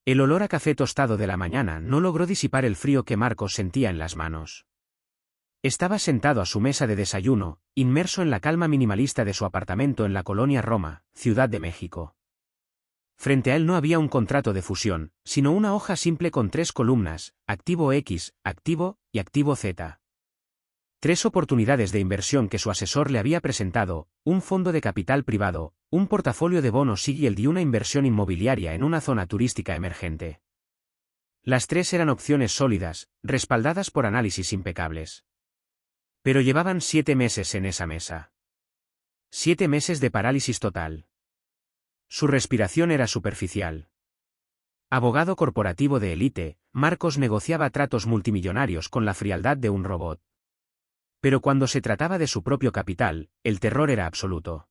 El olor a café tostado de la mañana no logró disipar el frío que Marcos sentía en las manos. Estaba sentado a su mesa de desayuno, inmerso en la calma minimalista de su apartamento en la colonia Roma, Ciudad de México. Frente a él no había un contrato de fusión, sino una hoja simple con 3 columnas, activo X, activo y activo Z. 3 oportunidades de inversión que su asesor le había presentado, un fondo de capital privado, un portafolio de bonos SIG y una inversión inmobiliaria en una zona turística emergente. Las 3 eran opciones sólidas, respaldadas por análisis impecables. Pero llevaban 7 meses en esa mesa. 7 meses de parálisis total. Su respiración era superficial. Abogado corporativo de élite, Marcos negociaba tratos multimillonarios con la frialdad de un robot. Pero cuando se trataba de su propio capital, el terror era absoluto.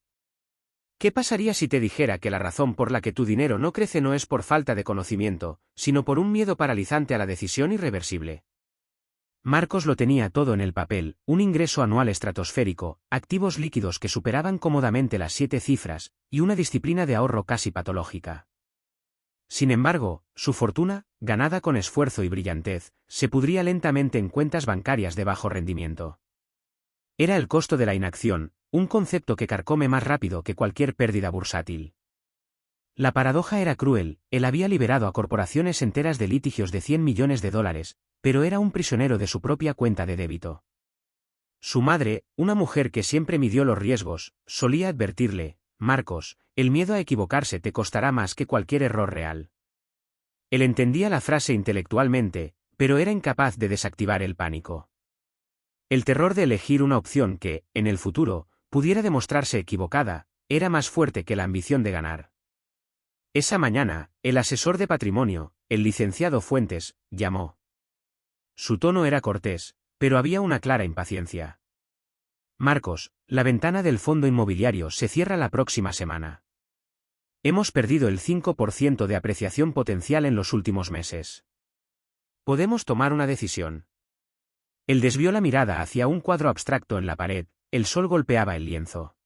¿Qué pasaría si te dijera que la razón por la que tu dinero no crece no es por falta de conocimiento, sino por un miedo paralizante a la decisión irreversible? Marcos lo tenía todo en el papel, un ingreso anual estratosférico, activos líquidos que superaban cómodamente las 7 cifras, y una disciplina de ahorro casi patológica. Sin embargo, su fortuna, ganada con esfuerzo y brillantez, se pudría lentamente en cuentas bancarias de bajo rendimiento. Era el costo de la inacción, un concepto que carcome más rápido que cualquier pérdida bursátil. La paradoja era cruel, él había liberado a corporaciones enteras de litigios de $100 millones, pero era un prisionero de su propia cuenta de débito. Su madre, una mujer que siempre midió los riesgos, solía advertirle: Marcos, el miedo a equivocarse te costará más que cualquier error real. Él entendía la frase intelectualmente, pero era incapaz de desactivar el pánico. El terror de elegir una opción que, en el futuro, pudiera demostrarse equivocada, era más fuerte que la ambición de ganar. Esa mañana, el asesor de patrimonio, el licenciado Fuentes, llamó. Su tono era cortés, pero había una clara impaciencia. Marcos, la ventana del fondo inmobiliario se cierra la próxima semana. Hemos perdido el 5% de apreciación potencial en los últimos meses. ¿Podemos tomar una decisión? Él desvió la mirada hacia un cuadro abstracto en la pared, el sol golpeaba el lienzo.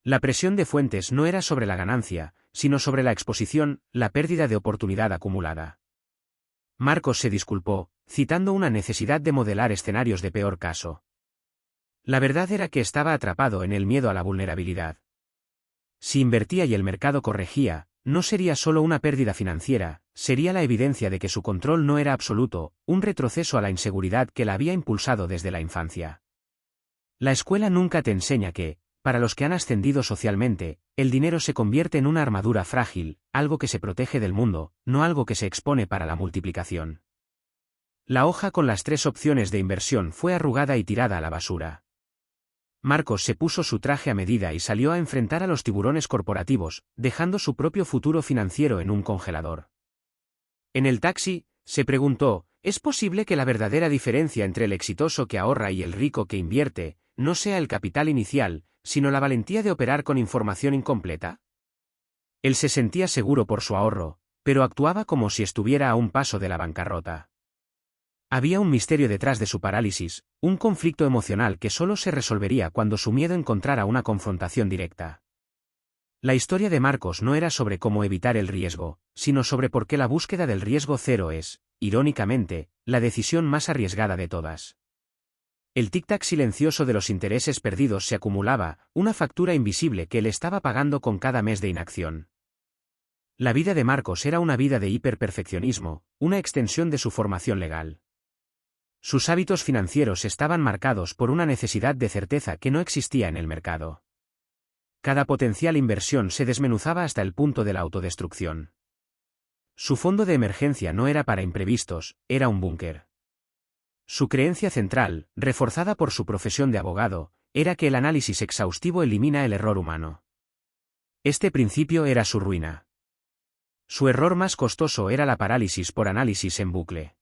La presión de Fuentes no era sobre la ganancia, sino sobre la exposición, la pérdida de oportunidad acumulada. Marcos se disculpó, citando una necesidad de modelar escenarios de peor caso. La verdad era que estaba atrapado en el miedo a la vulnerabilidad. Si invertía y el mercado corregía, no sería solo una pérdida financiera, sería la evidencia de que su control no era absoluto, un retroceso a la inseguridad que la había impulsado desde la infancia. La escuela nunca te enseña que, para los que han ascendido socialmente, el dinero se convierte en una armadura frágil, algo que se protege del mundo, no algo que se expone para la multiplicación. La hoja con las 3 opciones de inversión fue arrugada y tirada a la basura. Marcos se puso su traje a medida y salió a enfrentar a los tiburones corporativos, dejando su propio futuro financiero en un congelador. En el taxi, se preguntó: ¿es posible que la verdadera diferencia entre el exitoso que ahorra y el rico que invierte no sea el capital inicial, sino la valentía de operar con información incompleta? Él se sentía seguro por su ahorro, pero actuaba como si estuviera a un paso de la bancarrota. Había un misterio detrás de su parálisis, un conflicto emocional que solo se resolvería cuando su miedo encontrara una confrontación directa. La historia de Marcos no era sobre cómo evitar el riesgo, sino sobre por qué la búsqueda del riesgo cero es, irónicamente, la decisión más arriesgada de todas. El tic-tac silencioso de los intereses perdidos se acumulaba, una factura invisible que él estaba pagando con cada mes de inacción. La vida de Marcos era una vida de hiperperfeccionismo, una extensión de su formación legal. Sus hábitos financieros estaban marcados por una necesidad de certeza que no existía en el mercado. Cada potencial inversión se desmenuzaba hasta el punto de la autodestrucción. Su fondo de emergencia no era para imprevistos, era un búnker. Su creencia central, reforzada por su profesión de abogado, era que el análisis exhaustivo elimina el error humano. Este principio era su ruina. Su error más costoso era la parálisis por análisis en bucle.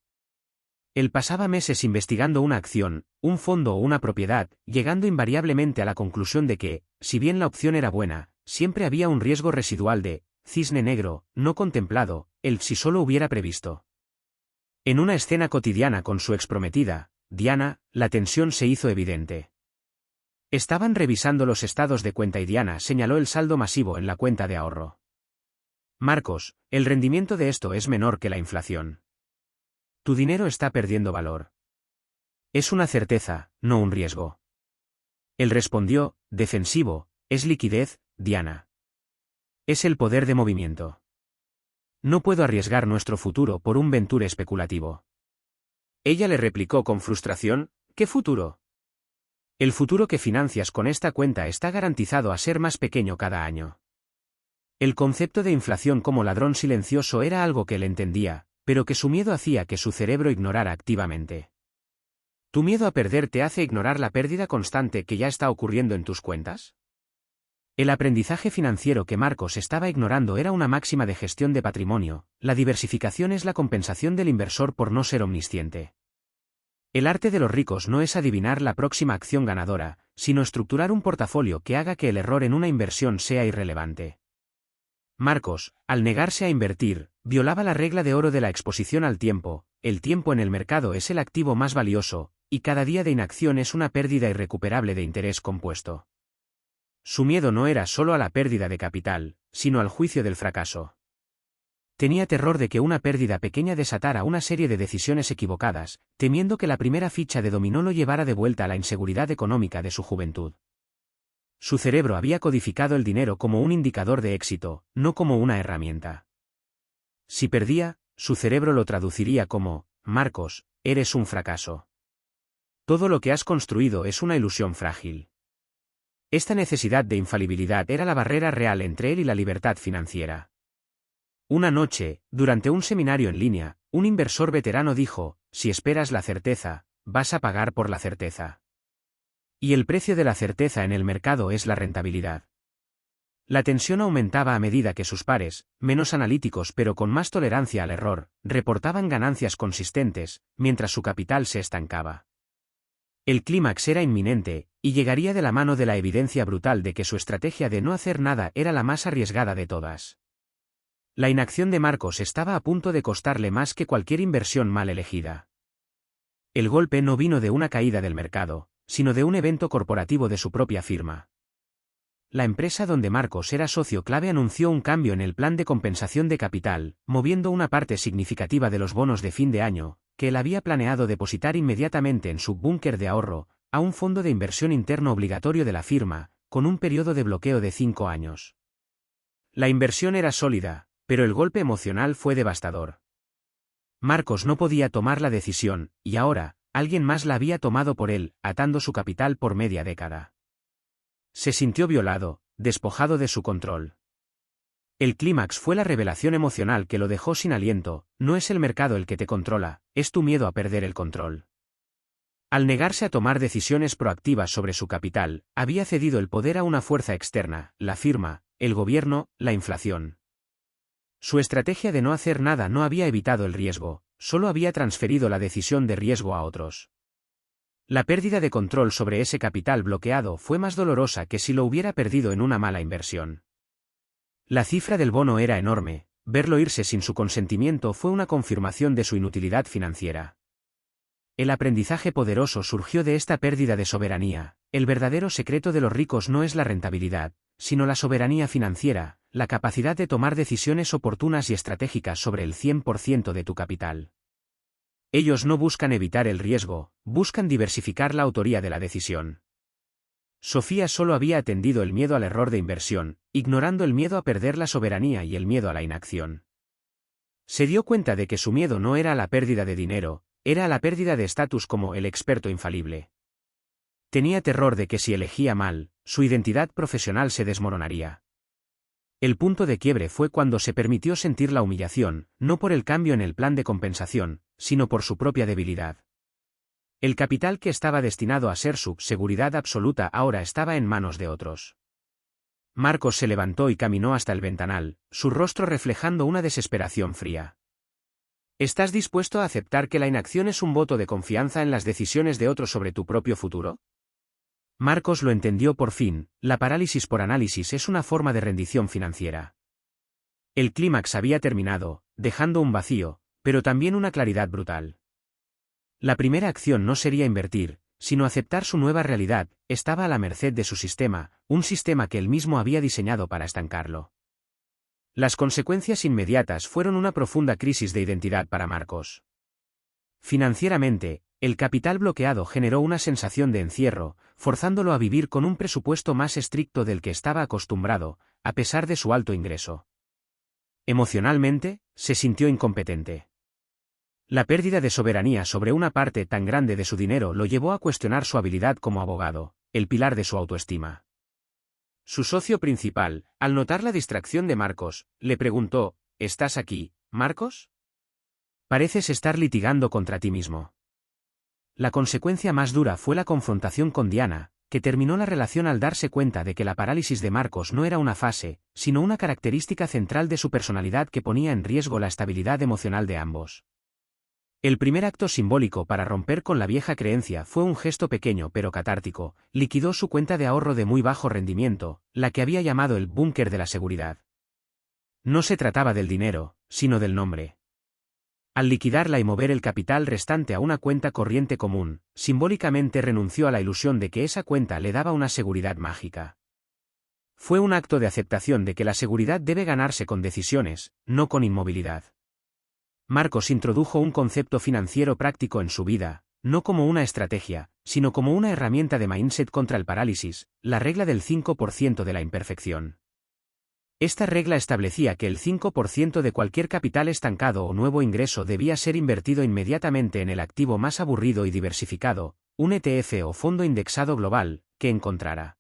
Él pasaba meses investigando una acción, un fondo o una propiedad, llegando invariablemente a la conclusión de que, si bien la opción era buena, siempre había un riesgo residual de cisne negro, no contemplado, él si solo hubiera previsto. En una escena cotidiana con su exprometida, Diana, la tensión se hizo evidente. Estaban revisando los estados de cuenta y Diana señaló el saldo masivo en la cuenta de ahorro. Marcos, el rendimiento de esto es menor que la inflación. Tu dinero está perdiendo valor. Es una certeza, no un riesgo. Él respondió, defensivo, es liquidez, Diana. Es el poder de movimiento. No puedo arriesgar nuestro futuro por un venture especulativo. Ella le replicó con frustración, ¿qué futuro? El futuro que financias con esta cuenta está garantizado a ser más pequeño cada año. El concepto de inflación como ladrón silencioso era algo que él entendía, pero que su miedo hacía que su cerebro ignorara activamente. ¿Tu miedo a perder te hace ignorar la pérdida constante que ya está ocurriendo en tus cuentas? El aprendizaje financiero que Marcos estaba ignorando era una máxima de gestión de patrimonio: la diversificación es la compensación del inversor por no ser omnisciente. El arte de los ricos no es adivinar la próxima acción ganadora, sino estructurar un portafolio que haga que el error en una inversión sea irrelevante. Marcos, al negarse a invertir, violaba la regla de oro de la exposición al tiempo. El tiempo en el mercado es el activo más valioso, y cada día de inacción es una pérdida irrecuperable de interés compuesto. Su miedo no era solo a la pérdida de capital, sino al juicio del fracaso. Tenía terror de que una pérdida pequeña desatara una serie de decisiones equivocadas, temiendo que la primera ficha de dominó lo llevara de vuelta a la inseguridad económica de su juventud. Su cerebro había codificado el dinero como un indicador de éxito, no como una herramienta. Si perdía, su cerebro lo traduciría como, Marcos, eres un fracaso. Todo lo que has construido es una ilusión frágil. Esta necesidad de infalibilidad era la barrera real entre él y la libertad financiera. Una noche, durante un seminario en línea, un inversor veterano dijo, si esperas la certeza, vas a pagar por la certeza. Y el precio de la certeza en el mercado es la rentabilidad. La tensión aumentaba a medida que sus pares, menos analíticos pero con más tolerancia al error, reportaban ganancias consistentes, mientras su capital se estancaba. El clímax era inminente, y llegaría de la mano de la evidencia brutal de que su estrategia de no hacer nada era la más arriesgada de todas. La inacción de Marcos estaba a punto de costarle más que cualquier inversión mal elegida. El golpe no vino de una caída del mercado, sino de un evento corporativo de su propia firma. La empresa donde Marcos era socio clave anunció un cambio en el plan de compensación de capital, moviendo una parte significativa de los bonos de fin de año, que él había planeado depositar inmediatamente en su búnker de ahorro, a un fondo de inversión interno obligatorio de la firma, con un periodo de bloqueo de 5 años. La inversión era sólida, pero el golpe emocional fue devastador. Marcos no podía tomar la decisión, y ahora, alguien más la había tomado por él, atando su capital por media década. Se sintió violado, despojado de su control. El clímax fue la revelación emocional que lo dejó sin aliento: no es el mercado el que te controla, es tu miedo a perder el control. Al negarse a tomar decisiones proactivas sobre su capital, había cedido el poder a una fuerza externa: la firma, el gobierno, la inflación. Su estrategia de no hacer nada no había evitado el riesgo, solo había transferido la decisión de riesgo a otros. La pérdida de control sobre ese capital bloqueado fue más dolorosa que si lo hubiera perdido en una mala inversión. La cifra del bono era enorme, verlo irse sin su consentimiento fue una confirmación de su inutilidad financiera. El aprendizaje poderoso surgió de esta pérdida de soberanía: el verdadero secreto de los ricos no es la rentabilidad, sino la soberanía financiera, la capacidad de tomar decisiones oportunas y estratégicas sobre el 100% de tu capital. Ellos no buscan evitar el riesgo, buscan diversificar la autoría de la decisión. Sofía solo había atendido el miedo al error de inversión, ignorando el miedo a perder la soberanía y el miedo a la inacción. Se dio cuenta de que su miedo no era a la pérdida de dinero, era a la pérdida de estatus como el experto infalible. Tenía terror de que si elegía mal, su identidad profesional se desmoronaría. El punto de quiebre fue cuando se permitió sentir la humillación, no por el cambio en el plan de compensación, sino por su propia debilidad. El capital que estaba destinado a ser su seguridad absoluta ahora estaba en manos de otros. Marcos se levantó y caminó hasta el ventanal, su rostro reflejando una desesperación fría. ¿Estás dispuesto a aceptar que la inacción es un voto de confianza en las decisiones de otros sobre tu propio futuro? Marcos lo entendió por fin: la parálisis por análisis es una forma de rendición financiera. El clímax había terminado, dejando un vacío, pero también una claridad brutal. La primera acción no sería invertir, sino aceptar su nueva realidad: estaba a la merced de su sistema, un sistema que él mismo había diseñado para estancarlo. Las consecuencias inmediatas fueron una profunda crisis de identidad para Marcos. Financieramente, el capital bloqueado generó una sensación de encierro, forzándolo a vivir con un presupuesto más estricto del que estaba acostumbrado, a pesar de su alto ingreso. Emocionalmente, se sintió incompetente. La pérdida de soberanía sobre una parte tan grande de su dinero lo llevó a cuestionar su habilidad como abogado, el pilar de su autoestima. Su socio principal, al notar la distracción de Marcos, le preguntó: ¿Estás aquí, Marcos? Pareces estar litigando contra ti mismo. La consecuencia más dura fue la confrontación con Diana, que terminó la relación al darse cuenta de que la parálisis de Marcos no era una fase, sino una característica central de su personalidad que ponía en riesgo la estabilidad emocional de ambos. El primer acto simbólico para romper con la vieja creencia fue un gesto pequeño pero catártico: liquidó su cuenta de ahorro de muy bajo rendimiento, la que había llamado el búnker de la seguridad. No se trataba del dinero, sino del nombre. Al liquidarla y mover el capital restante a una cuenta corriente común, simbólicamente renunció a la ilusión de que esa cuenta le daba una seguridad mágica. Fue un acto de aceptación de que la seguridad debe ganarse con decisiones, no con inmovilidad. Marcos introdujo un concepto financiero práctico en su vida, no como una estrategia, sino como una herramienta de mindset contra el parálisis, la regla del 5% de la imperfección. Esta regla establecía que el 5% de cualquier capital estancado o nuevo ingreso debía ser invertido inmediatamente en el activo más aburrido y diversificado, un ETF o fondo indexado global, que encontrara.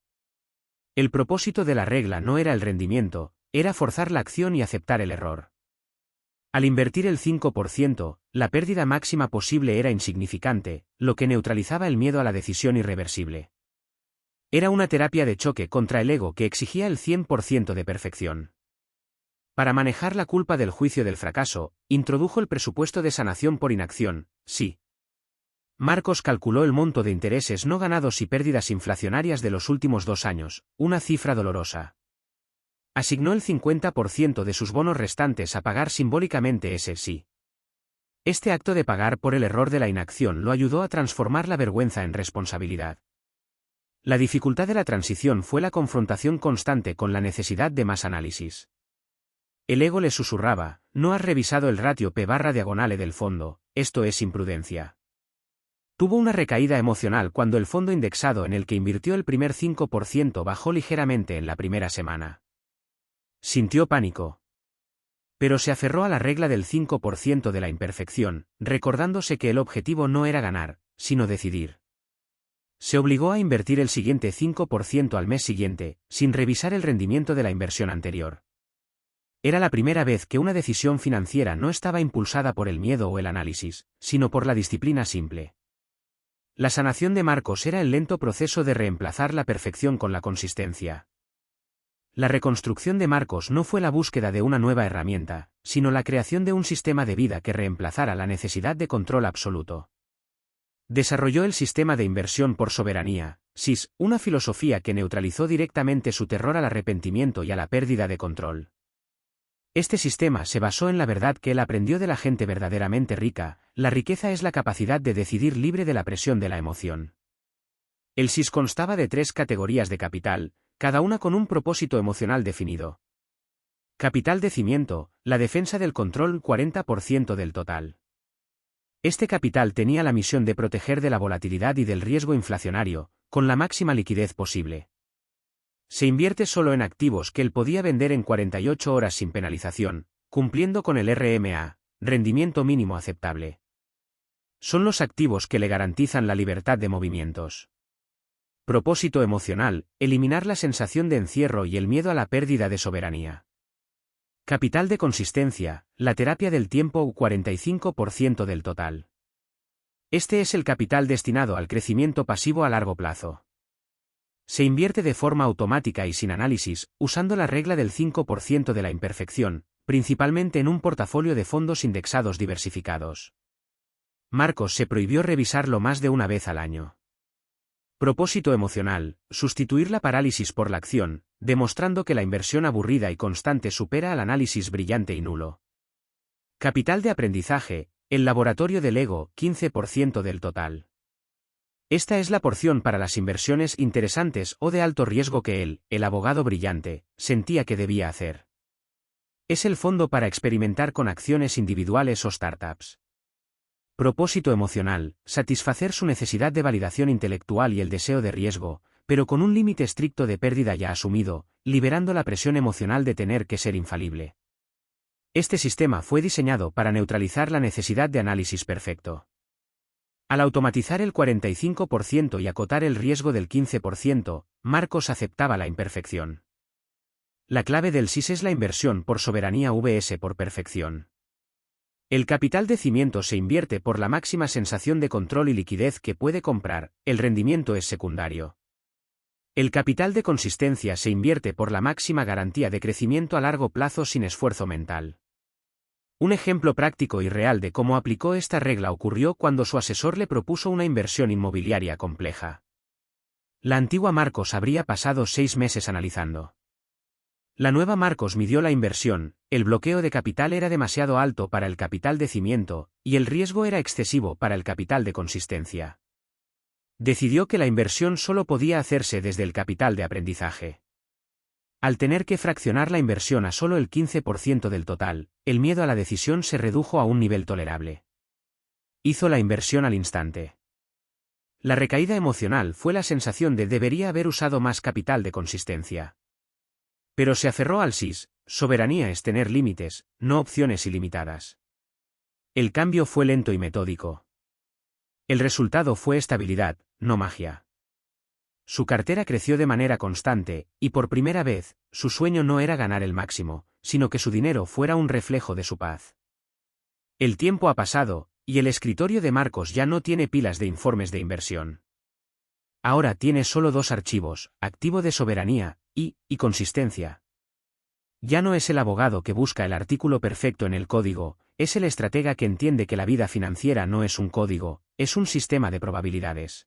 El propósito de la regla no era el rendimiento, era forzar la acción y aceptar el error. Al invertir el 5%, la pérdida máxima posible era insignificante, lo que neutralizaba el miedo a la decisión irreversible. Era una terapia de choque contra el ego que exigía el 100% de perfección. Para manejar la culpa del juicio del fracaso, introdujo el presupuesto de sanación por inacción, sí. Marcos calculó el monto de intereses no ganados y pérdidas inflacionarias de los últimos 2 años, una cifra dolorosa. Asignó el 50% de sus bonos restantes a pagar simbólicamente ese sí. Este acto de pagar por el error de la inacción lo ayudó a transformar la vergüenza en responsabilidad. La dificultad de la transición fue la confrontación constante con la necesidad de más análisis. El ego le susurraba: no has revisado el ratio P/diagonale del fondo, esto es imprudencia. Tuvo una recaída emocional cuando el fondo indexado en el que invirtió el primer 5% bajó ligeramente en la primera semana. Sintió pánico. Pero se aferró a la regla del 5% de la imperfección, recordándose que el objetivo no era ganar, sino decidir. Se obligó a invertir el siguiente 5% al mes siguiente, sin revisar el rendimiento de la inversión anterior. Era la primera vez que una decisión financiera no estaba impulsada por el miedo o el análisis, sino por la disciplina simple. La sanación de Marcos era el lento proceso de reemplazar la perfección con la consistencia. La reconstrucción de Marcos no fue la búsqueda de una nueva herramienta, sino la creación de un sistema de vida que reemplazara la necesidad de control absoluto. Desarrolló el sistema de inversión por soberanía, SIS, una filosofía que neutralizó directamente su terror al arrepentimiento y a la pérdida de control. Este sistema se basó en la verdad que él aprendió de la gente verdaderamente rica: la riqueza es la capacidad de decidir libre de la presión de la emoción. El SIS constaba de 3 categorías de capital, cada una con un propósito emocional definido. Capital de cimiento, la defensa del control, 40% del total. Este capital tenía la misión de proteger de la volatilidad y del riesgo inflacionario, con la máxima liquidez posible. Se invierte solo en activos que él podía vender en 48 horas sin penalización, cumpliendo con el RMA, rendimiento mínimo aceptable. Son los activos que le garantizan la libertad de movimientos. Propósito emocional: eliminar la sensación de encierro y el miedo a la pérdida de soberanía. Capital de consistencia, la terapia del tiempo, 45% del total. Este es el capital destinado al crecimiento pasivo a largo plazo. Se invierte de forma automática y sin análisis, usando la regla del 5% de la imperfección, principalmente en un portafolio de fondos indexados diversificados. Marcos se prohibió revisarlo más de una vez al año. Propósito emocional: sustituir la parálisis por la acción, demostrando que la inversión aburrida y constante supera al análisis brillante y nulo. Capital de aprendizaje: el laboratorio del ego, 15% del total. Esta es la porción para las inversiones interesantes o de alto riesgo que él, el abogado brillante, sentía que debía hacer. Es el fondo para experimentar con acciones individuales o startups. Propósito emocional, satisfacer su necesidad de validación intelectual y el deseo de riesgo, pero con un límite estricto de pérdida ya asumido, liberando la presión emocional de tener que ser infalible. Este sistema fue diseñado para neutralizar la necesidad de análisis perfecto. Al automatizar el 45% y acotar el riesgo del 15%, Marcos aceptaba la imperfección. La clave del SIS es la inversión por soberanía vs por perfección. El capital de cimiento se invierte por la máxima sensación de control y liquidez que puede comprar, el rendimiento es secundario. El capital de consistencia se invierte por la máxima garantía de crecimiento a largo plazo sin esfuerzo mental. Un ejemplo práctico y real de cómo aplicó esta regla ocurrió cuando su asesor le propuso una inversión inmobiliaria compleja. La antigua Marcos habría pasado 6 meses analizando. La nueva Marcos midió la inversión, el bloqueo de capital era demasiado alto para el capital de cimiento, y el riesgo era excesivo para el capital de consistencia. Decidió que la inversión solo podía hacerse desde el capital de aprendizaje. Al tener que fraccionar la inversión a solo el 15% del total, el miedo a la decisión se redujo a un nivel tolerable. Hizo la inversión al instante. La recaída emocional fue la sensación de debería haber usado más capital de consistencia. Pero se aferró al SIS, soberanía es tener límites, no opciones ilimitadas. El cambio fue lento y metódico. El resultado fue estabilidad, no magia. Su cartera creció de manera constante, y por primera vez, su sueño no era ganar el máximo, sino que su dinero fuera un reflejo de su paz. El tiempo ha pasado, y el escritorio de Marcos ya no tiene pilas de informes de inversión. Ahora tiene solo 2 archivos, activo de soberanía, y consistencia. Ya no es el abogado que busca el artículo perfecto en el código, es el estratega que entiende que la vida financiera no es un código, es un sistema de probabilidades.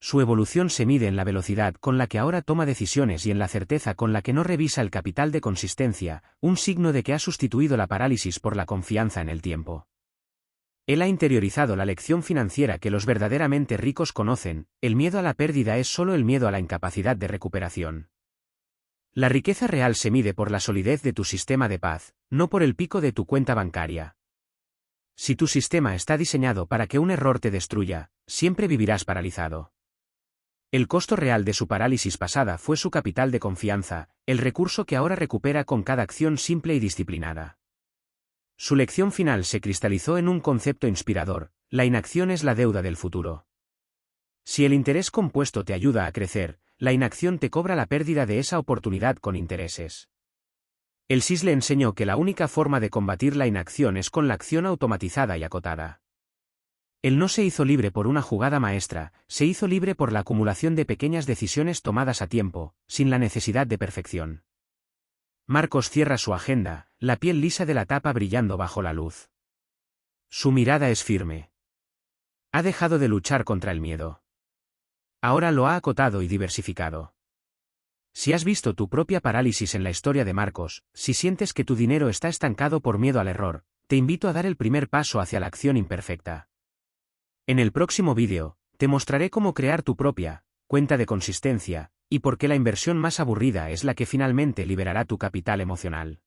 Su evolución se mide en la velocidad con la que ahora toma decisiones y en la certeza con la que no revisa el capital de consistencia, un signo de que ha sustituido la parálisis por la confianza en el tiempo. Él ha interiorizado la lección financiera que los verdaderamente ricos conocen, el miedo a la pérdida es solo el miedo a la incapacidad de recuperación. La riqueza real se mide por la solidez de tu sistema de paz, no por el pico de tu cuenta bancaria. Si tu sistema está diseñado para que un error te destruya, siempre vivirás paralizado. El costo real de su parálisis pasada fue su capital de confianza, el recurso que ahora recupera con cada acción simple y disciplinada. Su lección final se cristalizó en un concepto inspirador: la inacción es la deuda del futuro. Si el interés compuesto te ayuda a crecer, la inacción te cobra la pérdida de esa oportunidad con intereses. El SIS le enseñó que la única forma de combatir la inacción es con la acción automatizada y acotada. Él no se hizo libre por una jugada maestra, se hizo libre por la acumulación de pequeñas decisiones tomadas a tiempo, sin la necesidad de perfección. Marcos cierra su agenda, la piel lisa de la tapa brillando bajo la luz. Su mirada es firme. Ha dejado de luchar contra el miedo. Ahora lo ha acotado y diversificado. Si has visto tu propia parálisis en la historia de Marcos, si sientes que tu dinero está estancado por miedo al error, te invito a dar el primer paso hacia la acción imperfecta. En el próximo vídeo, te mostraré cómo crear tu propia cuenta de consistencia, y por qué la inversión más aburrida es la que finalmente liberará tu capital emocional.